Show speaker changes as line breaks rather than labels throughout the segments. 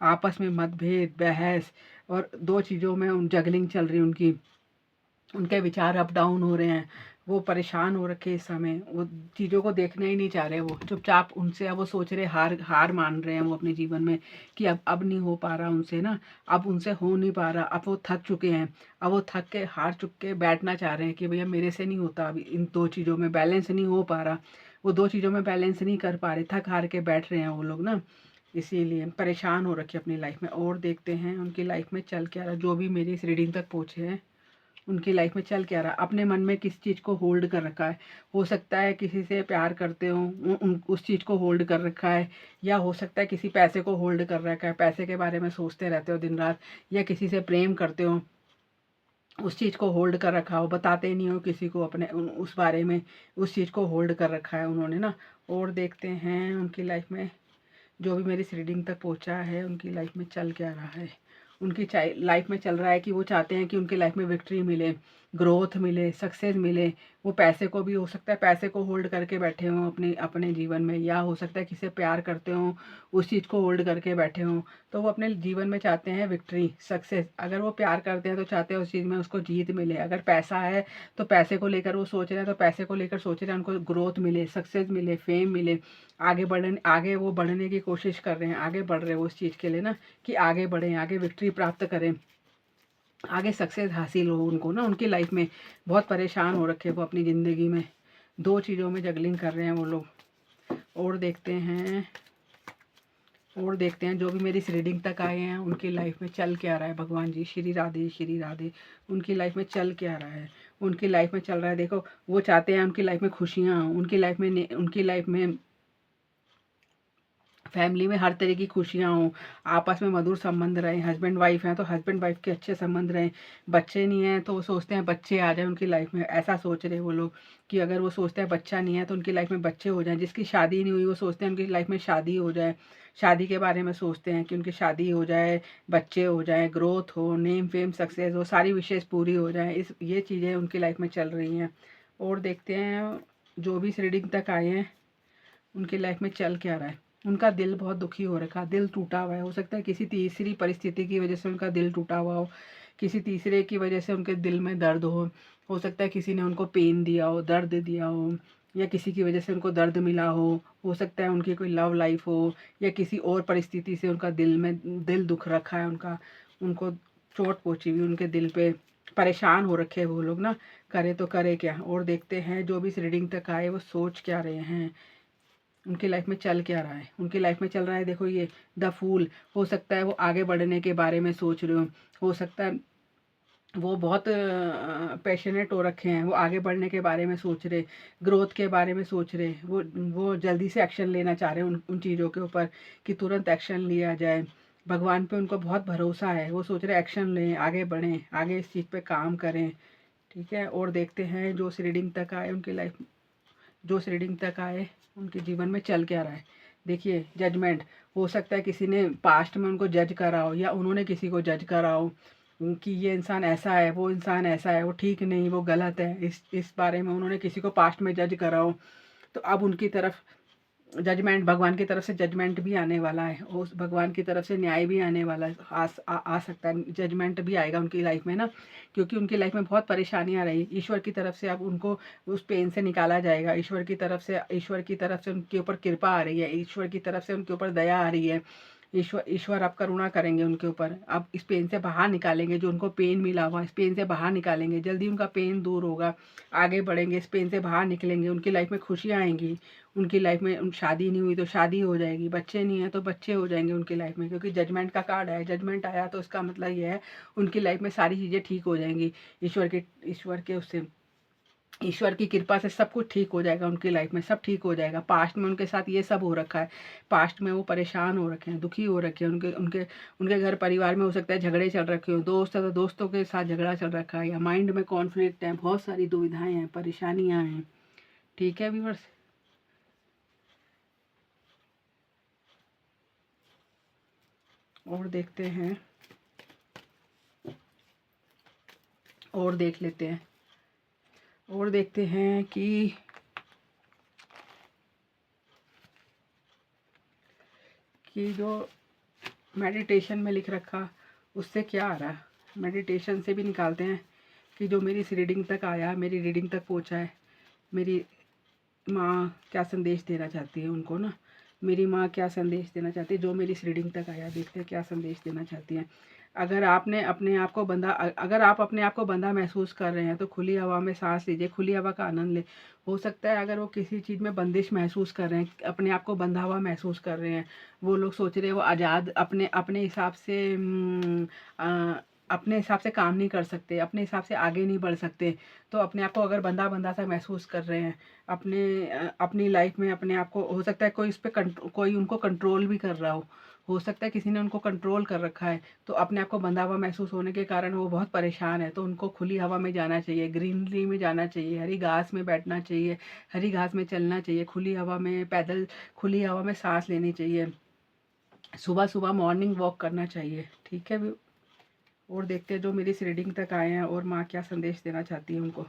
आपस में मतभेद, बहस और 2 चीज़ों में जगलिंग चल रही है उनकी। उनके विचार अप डाउन हो रहे हैं, वो परेशान हो रखे इस समय, वो चीज़ों को देखना ही नहीं चाह रहे, वो चुपचाप उनसे अब वो सोच रहे, हार हार मान रहे हैं वो अपने जीवन में कि अब नहीं हो पा रहा उनसे ना, अब उनसे हो नहीं पा रहा, अब वो थक चुके हैं, अब वो थक के हार चुक के बैठना चाह रहे हैं कि भैया मेरे से नहीं होता, अभी इन 2 चीज़ों में बैलेंस नहीं हो पा रहा, वो 2 चीज़ों में बैलेंस नहीं कर पा रहे, थक हार के बैठ रहे हैं वो लोग ना, इसीलिए परेशान हो रखे अपनी लाइफ में। और देखते हैं उनकी लाइफ में चल क्या रहा, जो भी मेरी इस रीडिंग तक पहुँचे हैं उनकी लाइफ में चल क्या रहा, अपने मन में किस चीज़ को होल्ड कर रखा है। हो सकता है किसी से प्यार करते हो, उस चीज़ को होल्ड कर रखा है, या हो सकता है किसी पैसे को होल्ड कर रखा है, पैसे के बारे में सोचते रहते हो दिन रात, या किसी से प्रेम करते हो, उस चीज़ को होल्ड कर रखा हो, बताते नहीं हो किसी को अपने उस बारे में, उस चीज़ को होल्ड कर रखा है उन्होंने ना। और देखते हैं उनकी लाइफ में जो भी मेरी इस रीडिंग तक पहुंचा है उनकी लाइफ में चल क्या रहा है। उनकी लाइफ में चल रहा है कि वो चाहते हैं कि उनकी लाइफ में विक्ट्री मिले, ग्रोथ मिले, सक्सेस मिले। वो पैसे को भी, हो सकता है पैसे को होल्ड करके बैठे हों अपने अपने जीवन में, या हो सकता है किसी से प्यार करते हों, उस चीज़ को होल्ड करके बैठे हों। तो वो अपने जीवन में चाहते हैं विक्ट्री, सक्सेस। अगर वो प्यार करते हैं तो चाहते हैं उस चीज़ में उसको जीत मिले। अगर पैसा है तो पैसे को लेकर वो सोच रहे हैं, तो पैसे को लेकर सोच रहे हैं उनको ग्रोथ मिले, सक्सेस मिले, फेम मिले, आगे वो बढ़ने की कोशिश कर रहे हैं, आगे बढ़ रहे हैं वो उस चीज़ के लिए ना, कि आगे बढ़ें, आगे विक्ट्री प्राप्त करें, आगे सक्सेस हासिल हो उनको ना। उनकी लाइफ में बहुत परेशान हो रखे वो अपनी ज़िंदगी में, 2 चीज़ों में जगलिंग कर रहे हैं वो लोग। और देखते हैं, और देखते हैं जो भी मेरी इस रीडिंग तक आए हैं उनकी लाइफ में चल क्या रहा है। भगवान जी, श्री राधे श्री राधे। उनकी लाइफ में चल क्या रहा है, उनकी लाइफ में चल रहा है, देखो वो चाहते हैं उनकी लाइफ में खुशियाँ, उनकी लाइफ में फैमिली में हर तरह की खुशियाँ हों, आपस में मधुर संबंध रहें, हस्बैंड वाइफ हैं तो हस्बैंड वाइफ के अच्छे संबंध रहें, बच्चे नहीं हैं तो वो सोचते हैं बच्चे आ जाए उनकी लाइफ में, ऐसा सोच रहे वो लोग कि अगर वो सोचते हैं बच्चा नहीं है तो उनकी लाइफ में बच्चे हो जाएं। जिसकी शादी नहीं हुई वो सोचते हैं उनकी लाइफ में शादी हो जाए, शादी के बारे में सोचते हैं कि उनकी शादी हो जाए, बच्चे हो जाए, ग्रोथ हो, नेम फेम सक्सेस हो, सारी विशेष पूरी हो जाए, ये चीज़ें उनकी लाइफ में चल रही हैं। और देखते हैं जो भी इस रीडिंग तक आए हैं उनकी लाइफ में चल क्या रहा है। उनका दिल बहुत दुखी हो रखा, दिल टूटा हुआ है। हो सकता है किसी तीसरी परिस्थिति की वजह से उनका दिल टूटा हुआ हो, किसी तीसरे की वजह से उनके दिल में दर्द हो सकता है किसी ने उनको पेन दिया हो, दर्द दिया हो, या किसी की वजह से उनको दर्द मिला हो सकता है उनकी कोई लव लाइफ हो, या किसी और परिस्थिति से उनका दिल दुख रखा है उनका, उनको चोट पहुंची हुई उनके दिल पे, परेशान हो रखे हैं वो लोग ना, करे तो करे क्या। और देखते हैं जो भी इस रीडिंग तक आए वो सोच क्या रहे हैं, उनकी लाइफ में चल क्या रहा है। उनकी लाइफ में चल रहा है, देखो ये द फूल। हो सकता है वो आगे बढ़ने के बारे में सोच रहे हो सकता है वो बहुत पैशनेट हो रखे हैं, वो आगे बढ़ने के बारे में सोच रहे, ग्रोथ के बारे में सोच रहे, वो जल्दी से एक्शन लेना चाह रहे हैं उन चीज़ों के ऊपर कि तुरंत एक्शन लिया जाए। भगवान पे उनको बहुत भरोसा है, वो सोच रहे एक्शन लें, आगे बढ़ें, आगे इस चीज़ पे काम करें। ठीक है। और देखते हैं जो इस रीडिंग तक आए उनकी लाइफ, जो इस रीडिंग तक आए उनके जीवन में चल क्या रहा है। देखिए जजमेंट, हो सकता है किसी ने पास्ट में उनको जज करा हो, या उन्होंने किसी को जज करा हो कि ये इंसान ऐसा है, वो इंसान ऐसा है, वो ठीक नहीं, वो गलत है, इस बारे में उन्होंने किसी को पास्ट में जज करा हो। तो अब उनकी तरफ जजमेंट, भगवान की तरफ से जजमेंट भी आने वाला है, उस भगवान की तरफ से न्याय भी आने वाला है, आ सकता है, जजमेंट भी आएगा उनकी लाइफ में ना, क्योंकि उनकी लाइफ में बहुत परेशानियां रही। ईश्वर की तरफ से अब उनको उस पेन से निकाला जाएगा, ईश्वर की तरफ से उनके ऊपर कृपा आ रही है, ईश्वर की तरफ से उनके ऊपर दया आ रही है। ईश्वर अब करुणा करेंगे उनके ऊपर, अब इस पेन से बाहर निकालेंगे, जो उनको पेन मिला हुआ इस पेन से बाहर निकालेंगे, जल्दी उनका पेन दूर होगा, आगे बढ़ेंगे, इस पेन से बाहर निकलेंगे, उनकी लाइफ में खुशियाँ आएंगी। उनकी लाइफ में शादी नहीं हुई तो शादी हो जाएगी, बच्चे नहीं है तो बच्चे हो जाएंगे उनकी लाइफ में, क्योंकि जजमेंट का कार्ड है, जजमेंट आया तो इसका मतलब ये है उनकी लाइफ में सारी चीज़ें ठीक हो जाएंगी। ईश्वर की कृपा से सब कुछ ठीक हो जाएगा, उनकी लाइफ में सब ठीक हो जाएगा। पास्ट में उनके साथ ये सब हो रखा है, पास्ट में वो परेशान हो रखे हैं, दुखी हो रखे हैं, उनके उनके उनके घर परिवार में हो सकता है झगड़े चल रखे हो, दोस्त है तो दोस्तों के साथ झगड़ा चल रखा है, या माइंड में कॉन्फ्लिक्ट है, बहुत सारी दुविधाएं हैं, परेशानियां हैं। ठीक है व्यूअर्स। और देखते हैं, और देख लेते हैं, और देखते हैं कि जो मेडिटेशन में लिख रखा, उससे क्या आ रहा है? मेडिटेशन से भी निकालते हैं कि जो मेरी इस रीडिंग तक आया, मेरी रीडिंग तक पहुंचा है, मेरी माँ क्या संदेश देना चाहती है उनको ना, मेरी माँ क्या संदेश देना चाहती है, जो मेरी इस रीडिंग तक आया, देखते हैं क्या संदेश देना चाहती है। अगर आपने अपने आप को बंधा अगर आप अपने आप को बंधा महसूस कर रहे हैं तो खुली हवा में सांस लीजिए, खुली हवा का आनंद ले। हो सकता है अगर वो किसी चीज़ में बंदिश महसूस कर रहे हैं, अपने आप को बंधा हुआ महसूस कर रहे हैं, वो लोग सोच रहे हैं वो आज़ाद अपने अपने हिसाब से अपने हिसाब से काम नहीं कर सकते, अपने हिसाब से आगे नहीं बढ़ सकते, तो अपने आप को अगर बंधा बंधा सा महसूस कर रहे हैं अपनी लाइफ में, अपने आप को, हो सकता है कोई इस पे कोई उनको कंट्रोल भी कर रहा हो सकता है किसी ने उनको कंट्रोल कर रखा है, तो अपने आप को बंधा हुआ महसूस होने के कारण वो बहुत परेशान है, तो उनको खुली हवा में जाना चाहिए, ग्रीनरी में जाना चाहिए, हरी घास में बैठना चाहिए, हरी घास में चलना चाहिए, खुली हवा में पैदल, खुली हवा में सांस लेनी चाहिए, सुबह सुबह मॉर्निंग वॉक करना चाहिए। ठीक है, और देखते हैं जो मेरी इस रीडिंग तक आए हैं और माँ क्या संदेश देना चाहती है, उनको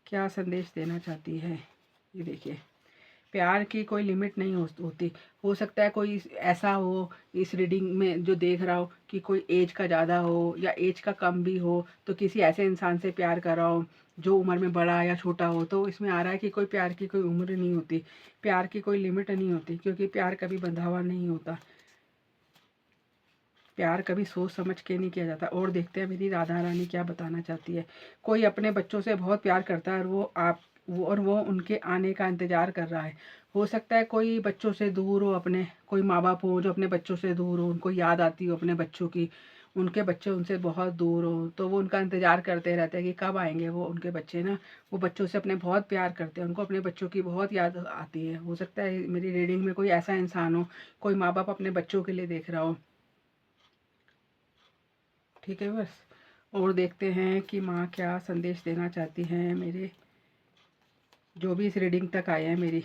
क्या संदेश देना चाहती है। ये देखिए, प्यार की कोई लिमिट नहीं होती। हो सकता है कोई ऐसा हो इस रीडिंग में जो देख रहा हो कि कोई एज का ज़्यादा हो या एज का कम भी हो, तो किसी ऐसे इंसान से प्यार कर रहा हो जो उम्र में बड़ा या छोटा हो, तो इसमें आ रहा है कि कोई प्यार की कोई उम्र नहीं होती, प्यार की कोई लिमिट नहीं होती, क्योंकि प्यार कभी बंधा हुआ नहीं होता, प्यार कभी सोच समझ के नहीं किया जाता। और देखते हैं मेरी राधा रानी क्या बताना चाहती है। कोई अपने बच्चों से बहुत प्यार करता है और वो उनके आने का इंतज़ार कर रहा है। हो सकता है कोई बच्चों से दूर हो, अपने कोई माँ बाप हो जो अपने बच्चों से दूर हो, उनको याद आती हो अपने बच्चों की, उनके बच्चे उनसे बहुत दूर हो, तो वो उनका इंतज़ार करते रहते हैं कि कब आएंगे वो उनके बच्चे ना। वो बच्चों से अपने बहुत प्यार करते हैं, उनको अपने बच्चों की बहुत याद आती है। हो सकता है मेरी रीडिंग में कोई ऐसा इंसान हो, कोई माँ बाप अपने बच्चों के लिए देख रहा हो। ठीक है बस, और देखते हैं कि माँ क्या संदेश देना चाहती हैं मेरे जो भी इस रीडिंग तक आए हैं, मेरी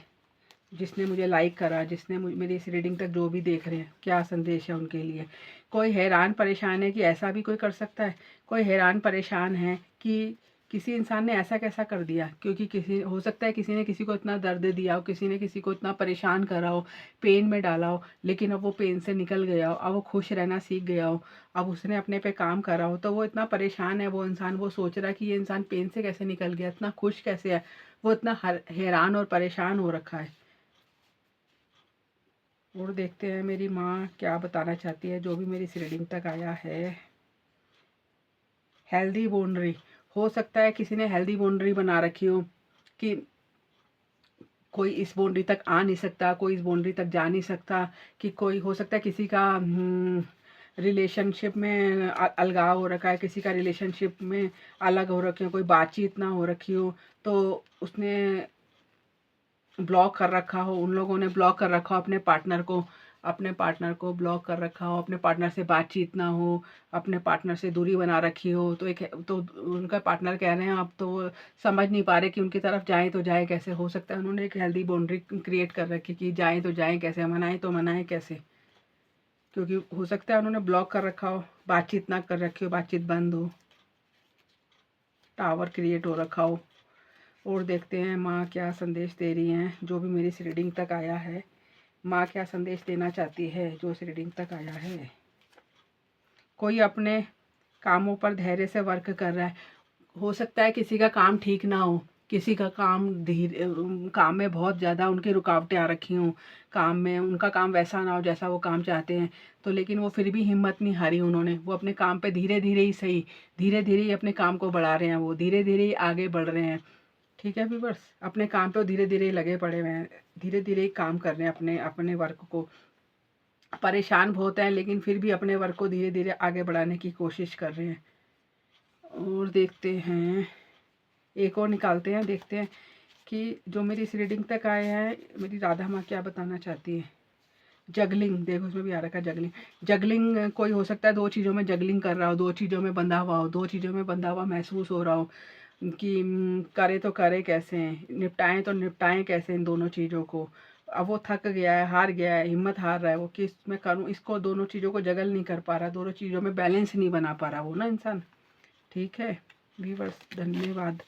जिसने मुझे लाइक करा, जिसने मेरी इस रीडिंग तक जो भी देख रहे हैं, क्या संदेश है उनके लिए। कोई हैरान परेशान है कि ऐसा भी कोई कर सकता है, कोई हैरान परेशान है कि किसी इंसान ने ऐसा कैसा कर दिया, क्योंकि किसी हो सकता है किसी ने किसी को इतना दर्द दिया हो, किसी ने किसी को इतना परेशान करा हो, पेन में डाला हो, लेकिन अब वो पेन से निकल गया हो, अब वो खुश रहना सीख गया हो, अब उसने अपने पे काम करा हो, तो वो इतना परेशान है वो इंसान, वो सोच रहा है कि ये इंसान पेन से कैसे निकल गया, इतना खुश कैसे है, वो इतना हैरान और परेशान हो रखा है। और देखते हैं मेरी माँ क्या बताना चाहती है जो भी मेरी इस रीडिंग तक आया है। हेल्दी बाउंड्री, हो सकता है किसी ने हेल्दी बाउंड्री बना रखी हो कि कोई इस बाउंड्री तक आ नहीं सकता, कोई इस बाउंड्री तक जा नहीं सकता, कि कोई हो सकता है किसी का रिलेशनशिप में अलगाव हो रखा है, किसी का रिलेशनशिप में अलग हो रखे हो, कोई बातचीत ना हो रखी हो, तो उसने ब्लॉक कर रखा हो, उन लोगों ने ब्लॉक कर रखा हो अपने पार्टनर को ब्लॉक कर रखा हो, अपने पार्टनर से बातचीत ना हो, अपने पार्टनर से दूरी बना रखी हो, तो उनका पार्टनर कह रहे हैं अब तो वो समझ नहीं पा रहे कि उनकी तरफ जाएं तो जाए कैसे। हो सकता है उन्होंने एक हेल्दी बाउंड्री क्रिएट कर रखी कि जाएं तो जाएं कैसे, मनाएं तो मनाएं कैसे, क्योंकि हो सकता है उन्होंने ब्लॉक कर रखा हो, बातचीत ना कर रखी हो, बातचीत बंद हो, टावर क्रिएट हो रखा हो। और देखते हैं माँ क्या संदेश दे रही हैं जो भी मेरी इस रीडिंग तक आया है। माँ क्या संदेश देना चाहती है जो इस रीडिंग तक आया है। कोई अपने कामों पर धैर्य से वर्क कर रहा है। हो सकता है किसी का काम ठीक ना हो, किसी का काम धीरे, काम में बहुत ज़्यादा उनकी रुकावटें आ रखी हों, काम में उनका काम वैसा ना हो जैसा वो काम चाहते हैं, तो लेकिन वो फिर भी हिम्मत नहीं हारी उन्होंने, वो अपने काम पे धीरे धीरे ही सही, धीरे धीरे ही अपने काम को बढ़ा रहे हैं, वो धीरे धीरे ही आगे बढ़ रहे हैं। ठीक है व्यूअर्स, अपने काम पे धीरे धीरे लगे पड़े हुए हैं, धीरे धीरे काम कर रहे हैं अपने अपने वर्क को, परेशान बहुत हैं लेकिन फिर भी अपने वर्क को धीरे धीरे आगे बढ़ाने की कोशिश कर रहे हैं। और देखते हैं एक और निकालते हैं, देखते हैं कि जो मेरी इस रीडिंग तक आए हैं मेरी राधा माँ क्या बताना चाहती है। जगलिंग, देखो उसमें भी आ रखा है जगलिंग। जगलिंग कोई हो सकता है दो चीज़ों में जगलिंग कर रहा हो, दो चीज़ों में बंधा हुआ हो, दो चीज़ों में बंधा हुआ महसूस हो रहा हो कि करे तो करे कैसे, निपटाएं तो निपटाएं कैसे इन दोनों चीज़ों को। अब वो थक गया है, हार गया है, हिम्मत हार रहा है वो कि मैं करूँ इसको, दोनों चीज़ों को जगल नहीं कर पा रहा, दोनों चीज़ों में बैलेंस नहीं बना पा रहा वो ना इंसान। ठीक है व्यूअर्स, धन्यवाद,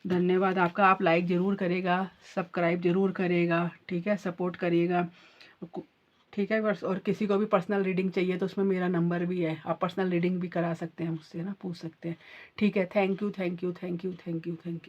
धन्यवाद आपका। आप लाइक ज़रूर करेगा, सब्सक्राइब ज़रूर करेगा, ठीक है, सपोर्ट करिएगा। ठीक है बस। और किसी को भी पर्सनल रीडिंग चाहिए तो उसमें मेरा नंबर भी है, आप पर्सनल रीडिंग भी करा सकते हैं मुझसे ना, पूछ सकते हैं। ठीक है, thank you, thank you, thank you, thank you, thank you.